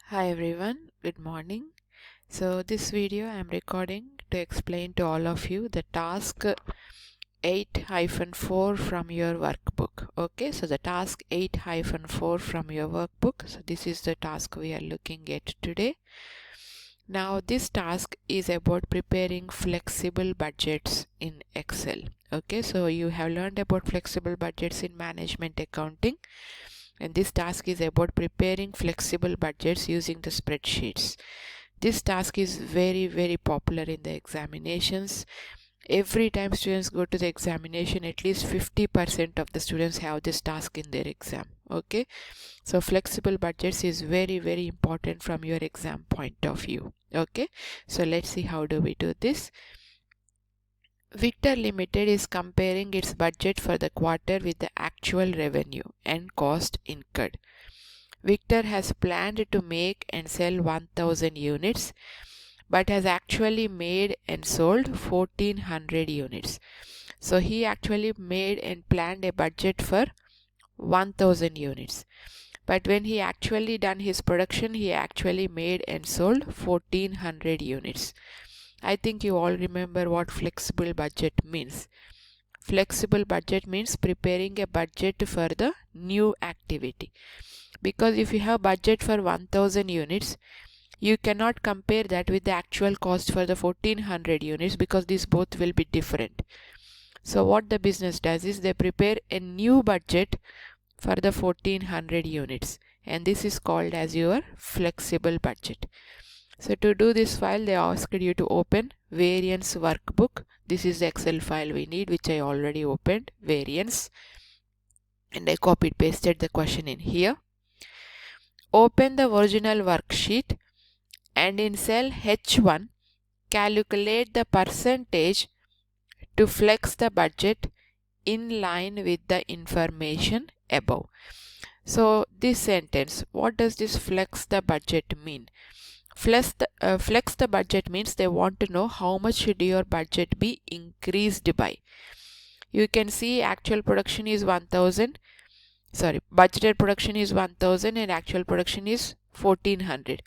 Hi everyone, good morning. So this video I am recording to explain to all of you the task 8-4 from your workbook. Okay, so the task 8-4 from your workbook. So this is the task we are looking at today. Now this task is about preparing flexible budgets in Excel. Okay, so you have learned about flexible budgets in management accounting. And this task is about preparing flexible budgets using the spreadsheets. This task is very popular in the examinations. Every time students go to the examination, at least 50% of the students have this task in their exam. Okay, so flexible budgets is very important from your exam point of view. Okay, so let's see how do we do this. Victor Limited is comparing its budget for the quarter with the actual revenue and cost incurred. Victor has planned to make and sell 1000 units but has actually made and sold 1400 units. So he actually made and planned a budget for 1000 units. But when he actually done his production, he actually made and sold 1400 units. I think you all remember what flexible budget means. Flexible budget means preparing a budget for the new activity. Because if you have budget for 1000 units, you cannot compare that with the actual cost for the 1400 units because these both will be different. So what the business does is they prepare a new budget for the 1400 units, and this is called as your flexible budget. So to do this file, they asked you to open variance workbook. This is the Excel file we need, which I already opened, variance, and I copied pasted the question in here. Open the original worksheet and in cell H1 calculate the percentage to flex the budget in line with the information above. So this sentence, what does this flex the budget mean? Flex the budget means they want to know how much should your budget be increased by. You can see actual production is 1000, budgeted production is 1000 and actual production is 1400.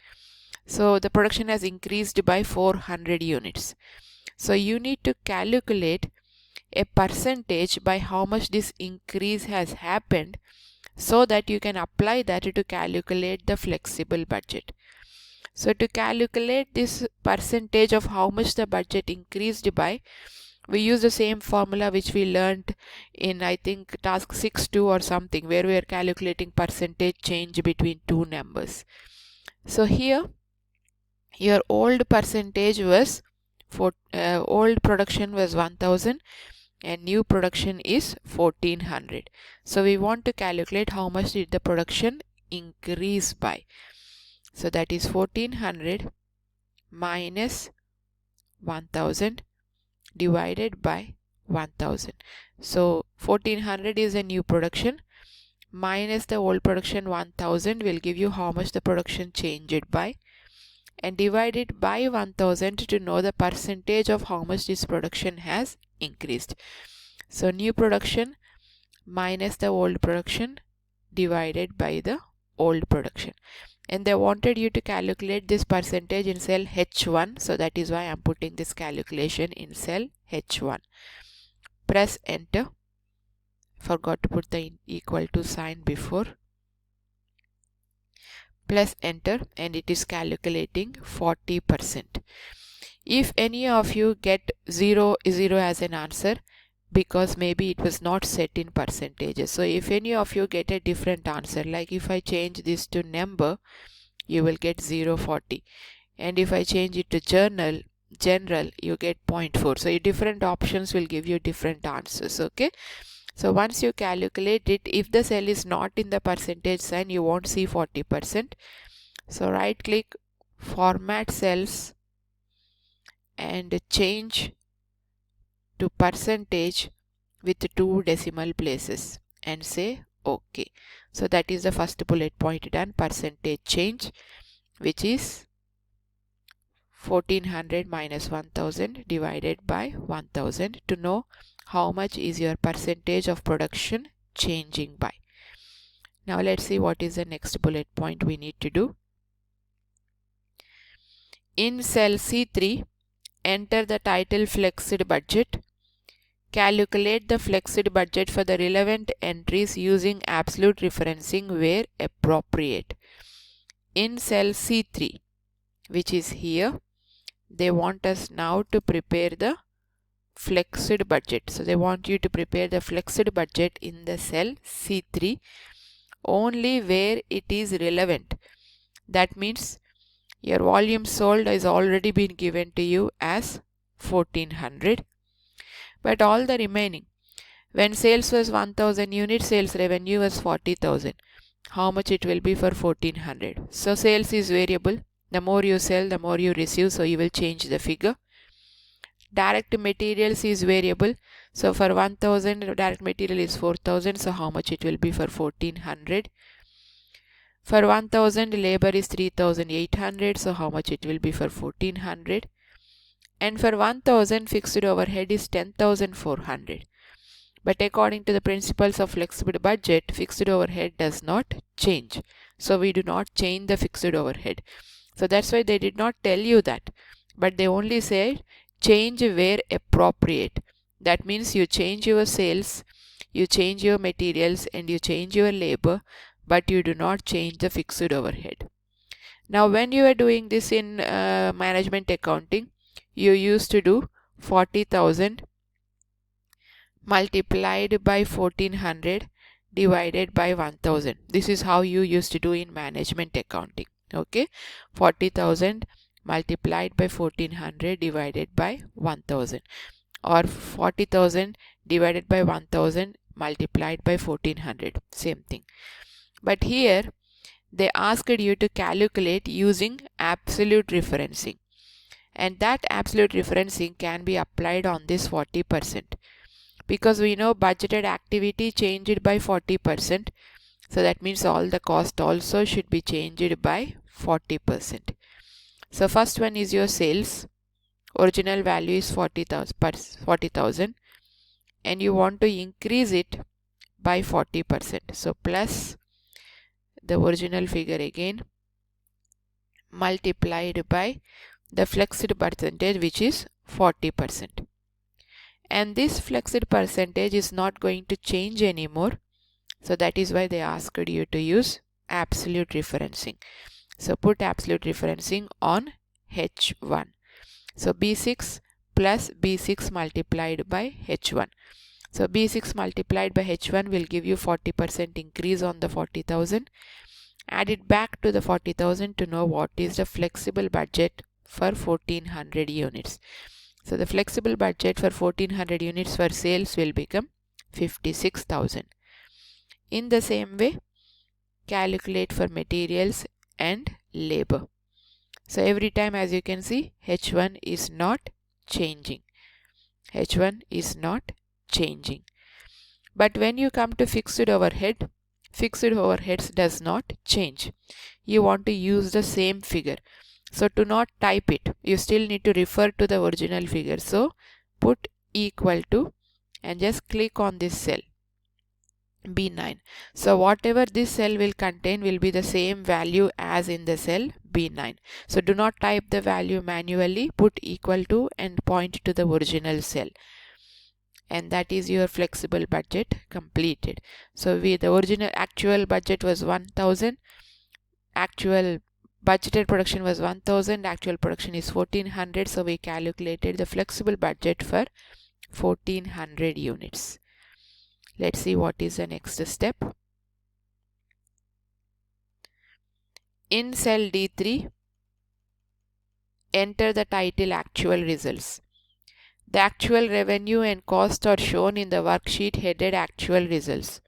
So the production has increased by 400 units. So you need to calculate a percentage by how much this increase has happened so that you can apply that to calculate the flexible budget. So to calculate this percentage of how much the budget increased by, we use the same formula which we learned in I think task 6-2 or something, where we are calculating percentage change between two numbers. So here your old percentage was old production was 1000 and new production is 1400. So we want to calculate how much did the production increase by. So that is 1400 minus 1000 divided by 1000. So 1400 is a new production minus the old production 1000 will give you how much the production changed by, and divide it by 1000 to know the percentage of how much this production has increased. So new production minus the old production divided by the old production. And they wanted you to calculate this percentage in cell H1, so that is why I am putting this calculation in cell H1. Press enter. Forgot to put the equal to sign before. Press enter and it is calculating 40%. If any of you get 0 as an answer, because maybe it was not set in percentages. So if any of you get a different answer, like if I change this to number, you will get 0.40, and if I change it to general, you get 0.4. So different options will give you different answers. Okay, so once you calculate it, if the cell is not in the percentage sign, you won't see 40%. So right click, format cells, and change to percentage with 2 decimal places and say OK. So that is the first bullet point done, percentage change, which is 1400 minus 1000 divided by 1000 to know how much is your percentage of production changing by. Now let's see what is the next bullet point we need to do. In cell C3, enter the title Flexed Budget. Calculate the flexed budget for the relevant entries using absolute referencing where appropriate. In cell C3, which is here, they want us now to prepare the flexed budget. So they want you to prepare the flexed budget in the cell C3 only where it is relevant. That means your volume sold has already been given to you as 1400, but all the remaining, when sales was 1000 units, sales revenue was 40,000. How much it will be for 1400? So sales is variable. The more you sell, the more you receive, so you will change the figure. Direct materials is variable. So for 1000, direct material is 4000. So how much it will be for 1400? For 1000, labor is 3800. So how much it will be for 1400? And for 1000, fixed overhead is 10,400. But according to the principles of flexible budget, fixed overhead does not change. So we do not change the fixed overhead. So that's why they did not tell you that. But they only said change where appropriate. That means you change your sales, you change your materials, and you change your labor, but you do not change the fixed overhead. Now when you are doing this in management accounting, you used to do 40,000 multiplied by 1400 divided by 1000. This is how you used to do in management accounting. Okay, 40,000 multiplied by 1400 divided by 1000, or 40,000 divided by 1000 multiplied by 1400, same thing. But here they asked you to calculate using absolute referencing, and that absolute referencing can be applied on this 40%. Because we know budgeted activity changed by 40%. So that means all the cost also should be changed by 40%. So first one is your sales. Original value is 40,000 and you want to increase it by 40%. So plus the original figure again multiplied by the flexed percentage, which is 40%. And this flexed percentage is not going to change anymore. So that is why they asked you to use absolute referencing. So put absolute referencing on H1. So B6 plus B6 multiplied by H1. So B6 multiplied by H1 will give you 40% increase on the 40,000. Add it back to the 40,000 to know what is the flexible budget for 1400 units. So the flexible budget for 1400 units for sales will become 56,000. In the same way, calculate for materials and labor. So every time, as you can see, H1 is not changing. H1 is not changing. But when you come to fixed overhead, fixed overheads does not change. You want to use the same figure. So to not type it, you still need to refer to the original figure. So put equal to and just click on this cell B9. So whatever this cell will contain will be the same value as in the cell B9. So do not type the value manually, put equal to and point to the original cell. And that is your flexible budget completed. So the original actual budget was 1000. Actual budgeted production was 1000, actual production is 1400, so we calculated the flexible budget for 1400 units. Let's see what is the next step. In cell D3, enter the title actual results. The actual revenue and cost are shown in the worksheet headed actual results.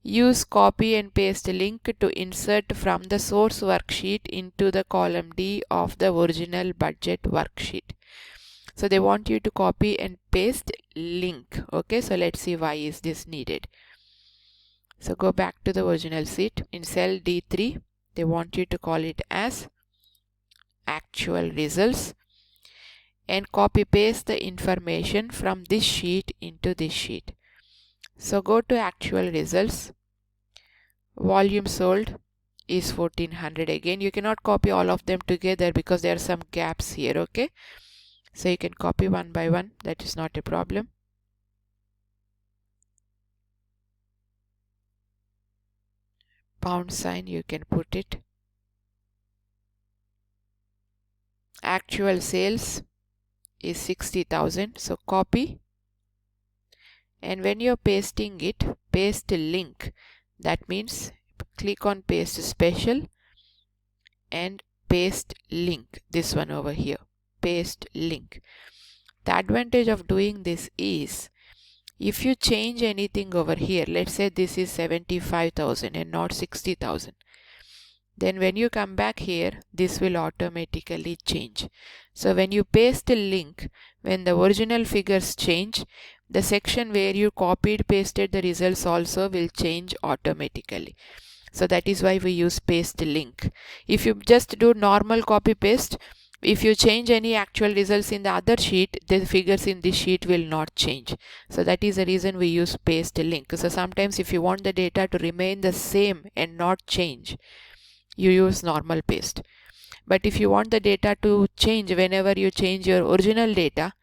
Use copy and paste link to insert from the source worksheet into the column D of the original budget worksheet. So they want you to copy and paste link. Okay, so let's see why is this needed. So go back to the original sheet. In cell D3, they want you to call it as actual results and copy paste the information from this sheet into this sheet. So go to actual results, volume sold is 1400. Again, you cannot copy all of them together because there are some gaps here, okay? So you can copy one by one, that is not a problem. Pound sign, you can put it. Actual sales is 60,000, so copy. And when you're pasting it, paste link. That means click on paste special and paste link, this one over here, paste link. The advantage of doing this is, if you change anything over here, let's say this is 75,000 and not 60,000, then when you come back here, this will automatically change. So when you paste a link, when the original figures change, the section where you copied pasted the results also will change automatically. So that is why we use paste link. If you just do normal copy paste, if you change any actual results in the other sheet, the figures in this sheet will not change. So that is the reason we use paste link. So sometimes if you want the data to remain the same and not change, you use normal paste. But if you want the data to change whenever you change your original data,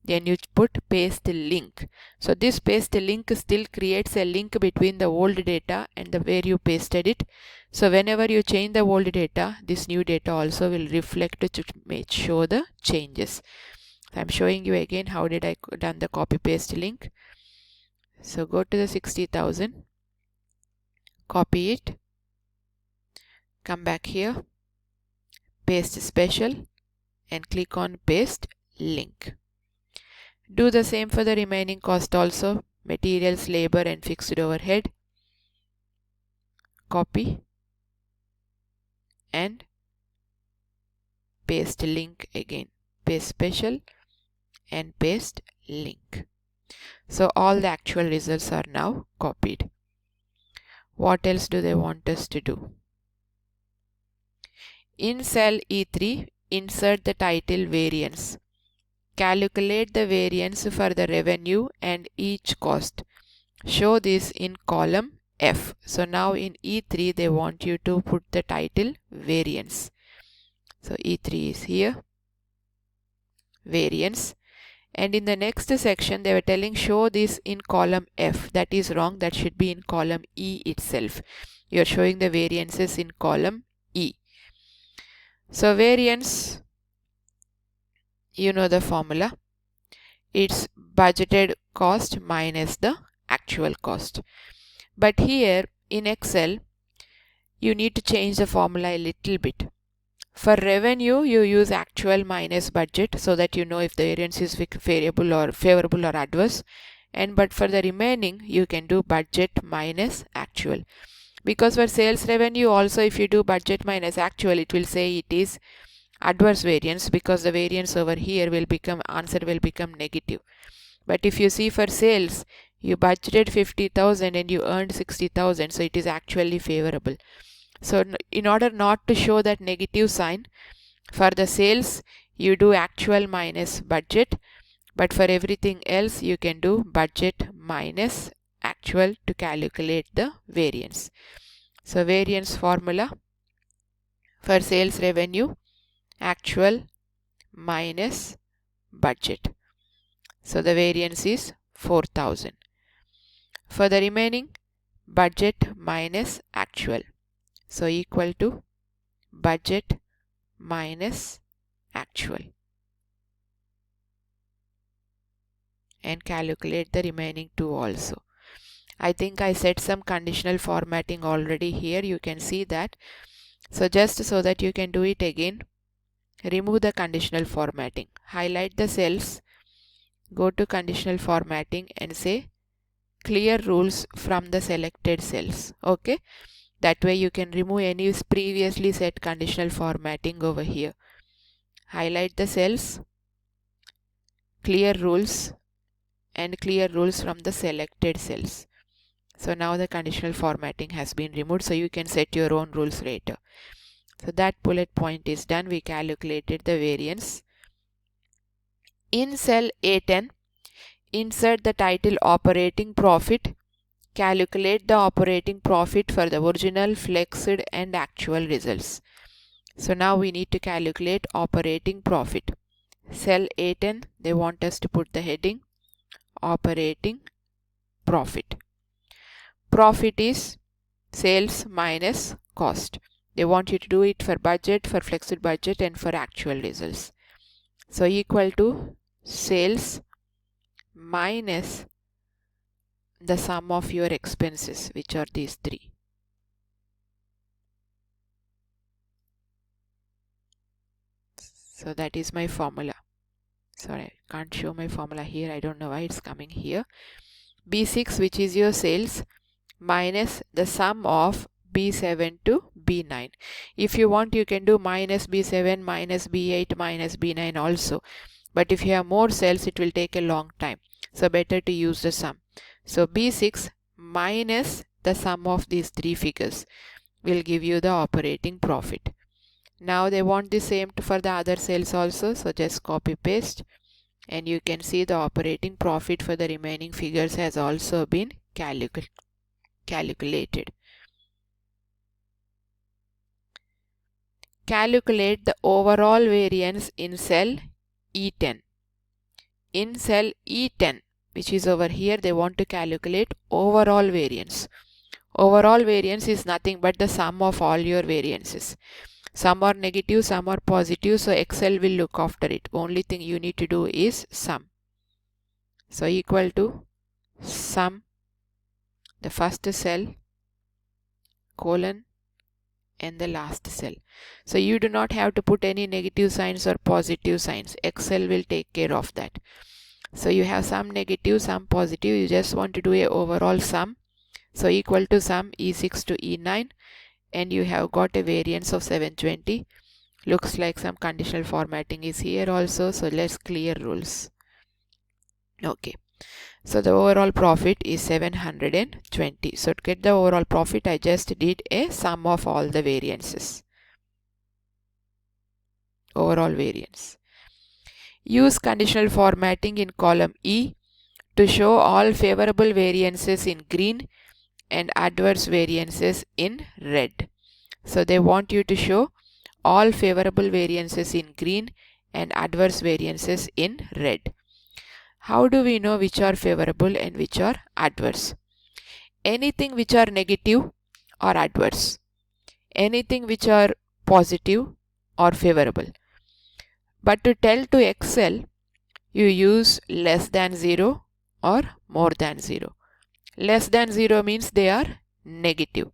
then you put paste link. So this paste link still creates a link between the old data and the where you pasted it. So whenever you change the old data, this new data also will reflect to show the changes. I'm showing you again how did I done the copy paste link. So go to the 60,000, copy it, come back here, paste special and click on paste link. Do the same for the remaining cost also, materials, labor and fixed overhead. Copy and paste link again, paste special and paste link. So all the actual results are now copied. What else do they want us to do? In cell E3, insert the title variance. Calculate the variance for the revenue and each cost. Show this in column F. So now in E3 they want you to put the title variance. So E3 is here, variance. And in the next section they were telling show this in column F. That is wrong, that should be in column E itself. You are showing the variances in column E. So variance, you know the formula. It's budgeted cost minus the actual cost. But here in Excel, you need to change the formula a little bit. For revenue, you use actual minus budget so that you know if the variance is favorable or adverse. But for the remaining, you can do budget minus actual. Because for sales revenue also, if you do budget minus actual, it will say it is adverse variance because the variance over here will become, answer will become negative. But if you see for sales, you budgeted 50,000 and you earned 60,000, so it is actually favorable. So in order not to show that negative sign, for the sales you do actual minus budget, but for everything else you can do budget minus actual to calculate the variance. So variance formula for sales revenue, actual minus budget. So the variance is 4,000. For the remaining, budget minus actual. So equal to budget minus actual. And calculate the remaining two also. I think I set some conditional formatting already here. You can see that. So just so that you can do it again, remove the conditional formatting. Highlight the cells. Go to conditional formatting and say clear rules from the selected cells. Okay. That way you can remove any previously set conditional formatting over here. Highlight the cells, clear rules, and clear rules from the selected cells. So now the conditional formatting has been removed, so you can set your own rules later. So that bullet point is done. We calculated the variance. In cell A10, insert the title operating profit. Calculate the operating profit for the original, flexed and actual results. So now we need to calculate operating profit. Cell A10, they want us to put the heading operating profit. Profit is sales minus cost. They want you to do it for budget, for flexed budget and for actual results. So equal to sales minus the sum of your expenses, which are these three. So that is my formula. Sorry, I can't show my formula here. I don't know why it's coming here. B6, which is your sales, minus the sum of B7 to B9. If you want, you can do minus B7, minus B8, minus B9 also. But if you have more cells, it will take a long time. So better to use the sum. So B6 minus the sum of these three figures will give you the operating profit. Now they want the same for the other cells also. So just copy paste. And you can see the operating profit for the remaining figures has also been calculated. Calculate the overall variance in cell E10. In cell E10, which is over here, they want to calculate overall variance. Overall variance is nothing but the sum of all your variances. Some are negative, some are positive, so Excel will look after it. Only thing you need to do is sum. So equal to sum, the first cell, colon, and the last cell. So you do not have to put any negative signs or positive signs. Excel will take care of that. So you have some negative, some positive. You just want to do a overall sum. So equal to sum E6 to E9. And you have got a variance of 720. Looks like some conditional formatting is here also. So let's clear rules. Okay. So the overall profit is 720. So to get the overall profit, I just did a sum of all the variances. Overall variance. Use conditional formatting in column E to show all favorable variances in green and adverse variances in red. So they want you to show all favorable variances in green and adverse variances in red. How do we know which are favorable and which are adverse? Anything which are negative or adverse. Anything which are positive or favorable. But to tell to Excel, you use less than 0 or more than 0. Less than 0 means they are negative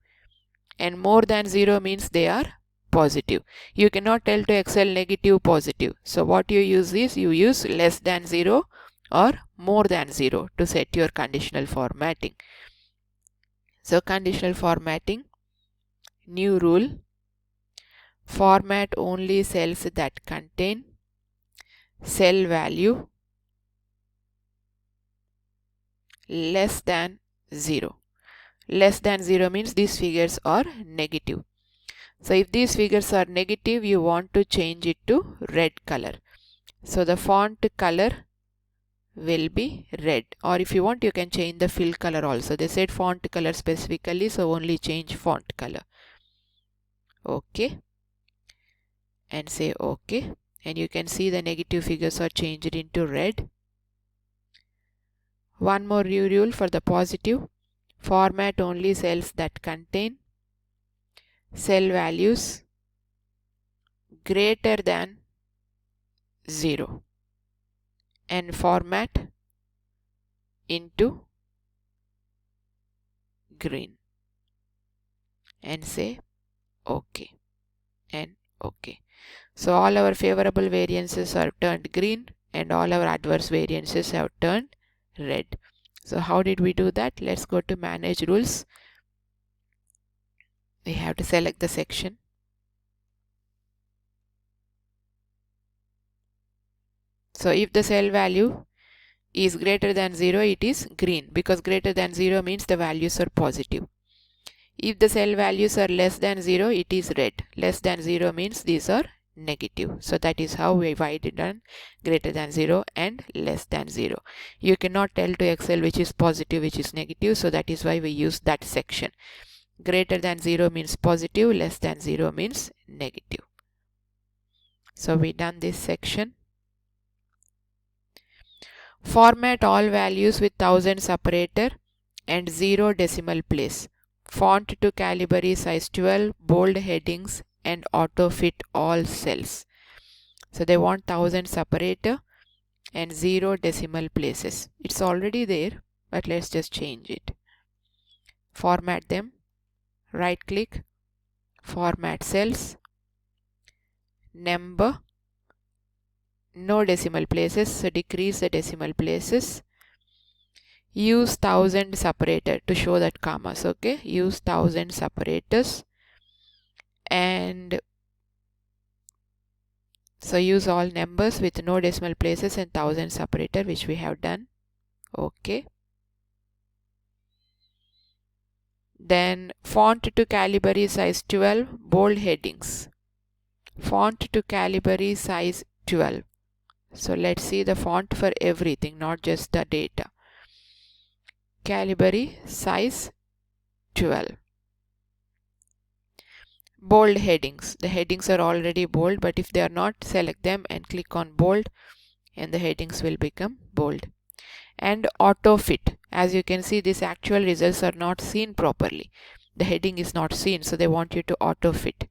and more than 0 means they are positive. You cannot tell to Excel negative, positive. So what you use is you use less than 0 or more than 0 to set your conditional formatting. So conditional formatting, new rule, format only cells that contain cell value less than 0. Less than 0 means these figures are negative. So if these figures are negative, you want to change it to red color. So the font color will be red, or if you want, you can change the fill color also. They said font color specifically, so only change font color. Okay. And say OK. And you can see the negative figures are changed into red. One more new rule for the positive. Format only cells that contain cell values greater than 0 and format into green and say OK and OK. So all our favorable variances are turned green and all our adverse variances have turned red. So how did we do that? Let's go to manage rules. We have to select the section. So if the cell value is greater than 0, it is green, because greater than 0 means the values are positive. If the cell values are less than 0, it is red. Less than 0 means these are negative. So that is how we divided on greater than 0 and less than 0. You cannot tell to Excel which is positive, which is negative, so that is why we use that section. Greater than 0 means positive, less than 0 means negative. So we done this section. Format all values with 1000 separator and 0 decimal place. Font to calibrate size 12, bold headings and auto fit all cells. So they want 1000 separator and 0 decimal places. It's already there, but let's just change it. Format them, right click, format cells, number, no decimal places, so decrease the decimal places. Use 1000 separator to show that commas, okay? Use 1000 separators, and so use all numbers with no decimal places and 1000 separator, which we have done. Okay. Then font to calibrate size 12, bold headings. Font to calibrate size 12. So let's see the font for everything, not just the data. Calibrate size 12. Bold headings. The headings are already bold, but if they are not, select them and click on bold and the headings will become bold. And auto fit. As you can see, these actual results are not seen properly. The heading is not seen, so they want you to auto fit.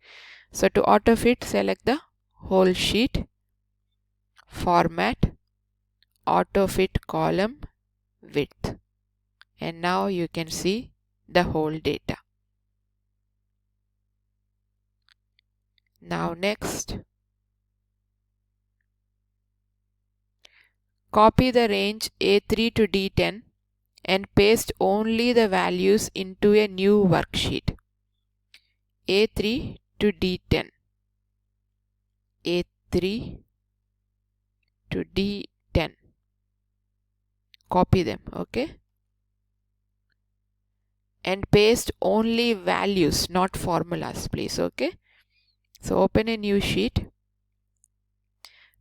So to auto fit, select the whole sheet, format, auto fit column width, and now you can see the whole data. Now next, copy the range A3 to D10 and paste only the values into a new worksheet. A3 to D10. A3 to D10. Copy them, okay? And paste only values, not formulas, please, okay? So open a new sheet.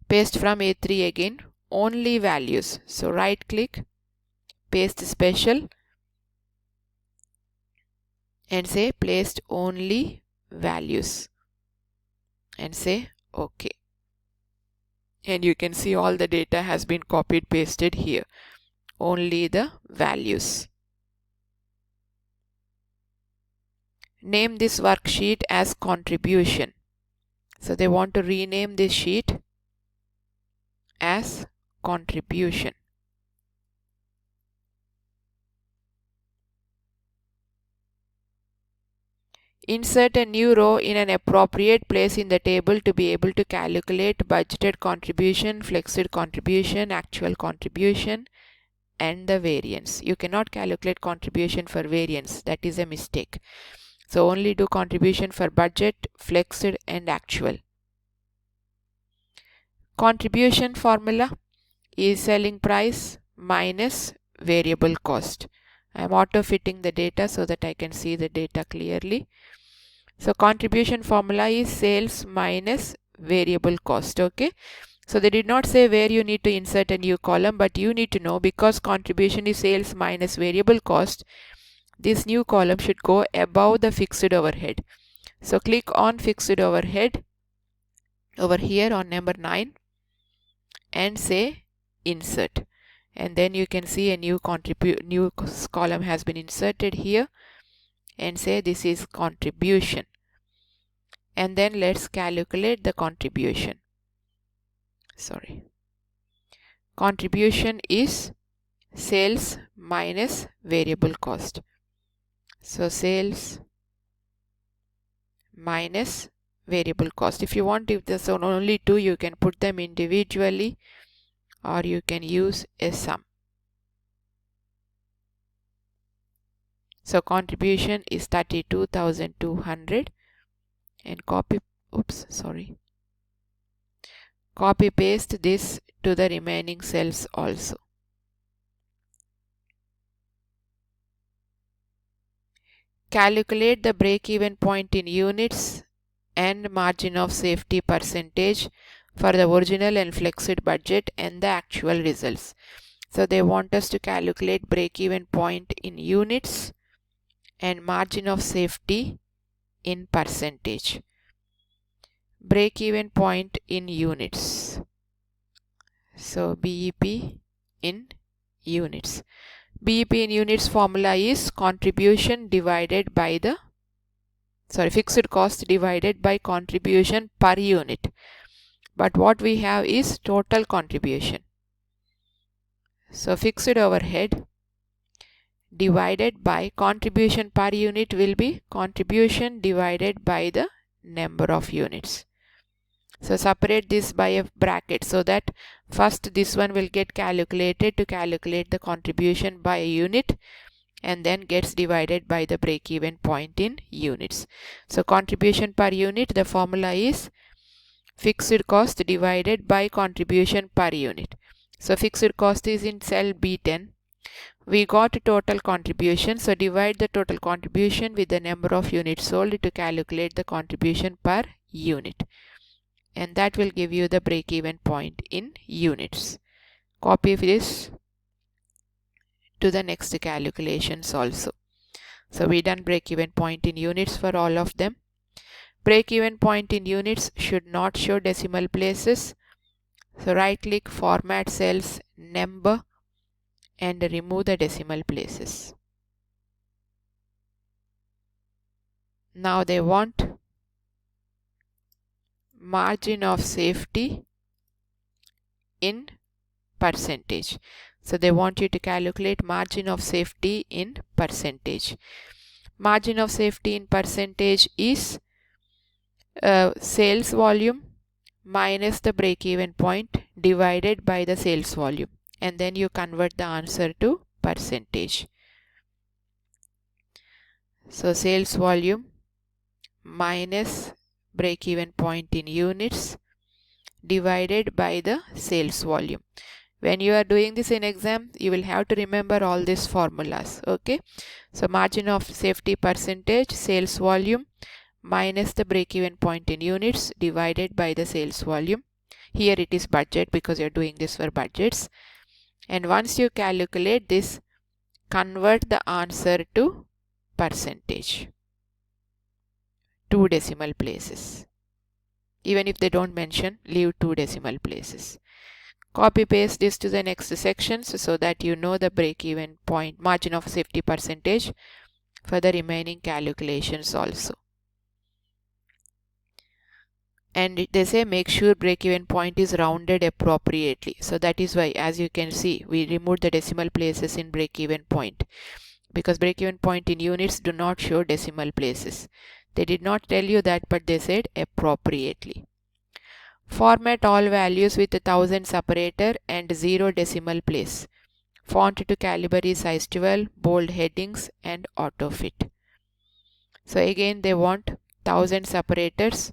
Paste from A3 again, only values. So right click, paste special and say paste only values and say OK. And you can see all the data has been copied pasted here. Only the values. Name this worksheet as contribution. So they want to rename this sheet as contribution. Insert a new row in an appropriate place in the table to be able to calculate budgeted contribution, flexed contribution, actual contribution, and the variance. You cannot calculate contribution for variance. That is a mistake. So only do contribution for budget, flexed, and actual. Contribution formula is selling price minus variable cost. I am auto fitting the data so that I can see the data clearly. So contribution formula is sales minus variable cost, okay? So they did not say where you need to insert a new column, but you need to know, because contribution is sales minus variable cost, this new column should go above the fixed overhead. So click on fixed overhead over here on number 9 and say insert. And then you can see a new column has been inserted here and say this is contribution. And then let's calculate the contribution. Contribution is sales minus variable cost. So sales minus variable cost. If you want, if there's only two, you can put them individually or you can use a sum. So contribution is 32,200 and copy paste this to the remaining cells also. Calculate the break-even point in units and margin of safety percentage for the original and flexed budget and the actual results. So they want us to calculate break-even point in units and margin of safety in percentage. Break-even point in units. So BEP in units. BEP in units formula is contribution divided by the fixed cost divided by contribution per unit. But what we have is total contribution. So fixed overhead divided by contribution per unit will be contribution divided by the number of units. So separate this by a bracket so that first this one will get calculated to calculate the contribution by a unit and then gets divided by the break-even point in units. So contribution per unit, the formula is fixed cost divided by contribution per unit. So fixed cost is in cell B10. We got total contribution, so divide the total contribution with the number of units sold to calculate the contribution per unit. And that will give you the break-even point in units. Copy this to the next calculations also. So we done break-even point in units for all of them. Break-even point in units should not show decimal places. So right click, format cells, number, and remove the decimal places. Now they want margin of safety in percentage. So they want you to calculate margin of safety in percentage. Margin of safety in percentage is sales volume minus the break-even point divided by the sales volume, and then you convert the answer to percentage. So sales volume minus break-even point in units divided by the sales volume. When you are doing this in exam, you will have to remember all these formulas. Okay, so margin of safety percentage, sales volume minus the break-even point in units divided by the sales volume. Here it is budget because you're doing this for budgets. And once you calculate this, convert the answer to percentage. 2 decimal places. Even if they don't mention, leave 2 decimal places. Copy paste this to the next sections so that you know the break-even point, margin of safety percentage for the remaining calculations also. And they say make sure break-even point is rounded appropriately. So that is why, as you can see, we removed the decimal places in break-even point, because break-even point in units do not show decimal places. They did not tell you that, but they said appropriately. Format all values with a 1000 separator and 0 decimal place. Font to calibrate size 12, bold headings, and auto fit. So again they want 1000 separators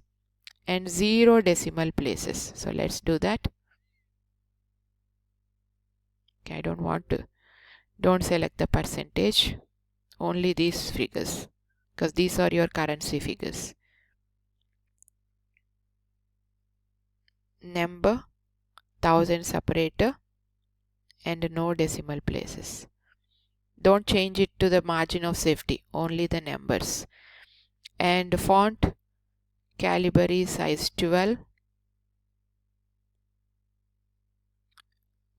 and 0 decimal places. So let's do that. Okay, I don't select the percentage, only these figures, because these are your currency figures. Number, 1000 separator, and no decimal places. Don't change it to the margin of safety, only the numbers. And font, Calibri size 12,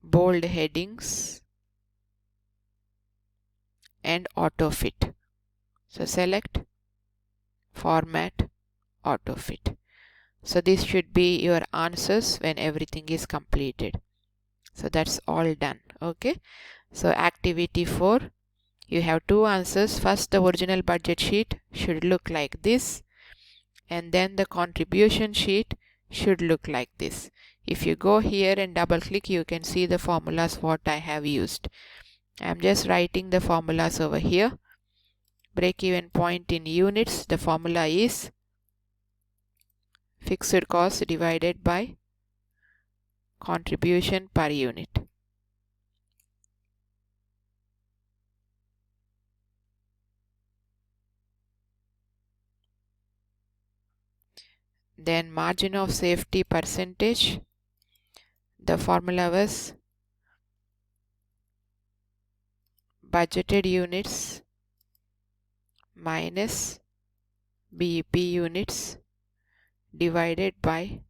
bold headings, and auto fit. So select, format, auto fit. So this should be your answers when everything is completed. So that's all done. Okay, so activity 4, you have 2 answers. First, the original budget sheet should look like this, and then the contribution sheet should look like this. If you go here and double click, you can see the formulas what I have used. I'm just writing the formulas over here. Break-even point in units, the formula is fixed cost divided by contribution per unit. Then margin of safety percentage, the formula was budgeted units minus BEP units divided by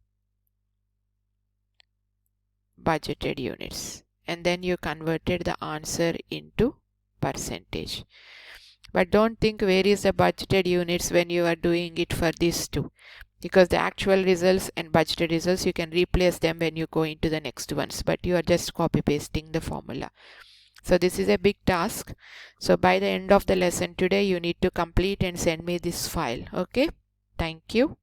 budgeted units, and then you converted the answer into percentage. But don't think where is the budgeted units when you are doing it for these two, because the actual results and budgeted results, you can replace them when you go into the next ones, but you are just copy pasting the formula. So this is a big task. So by the end of the lesson today, you need to complete and send me this file. Okay, thank you.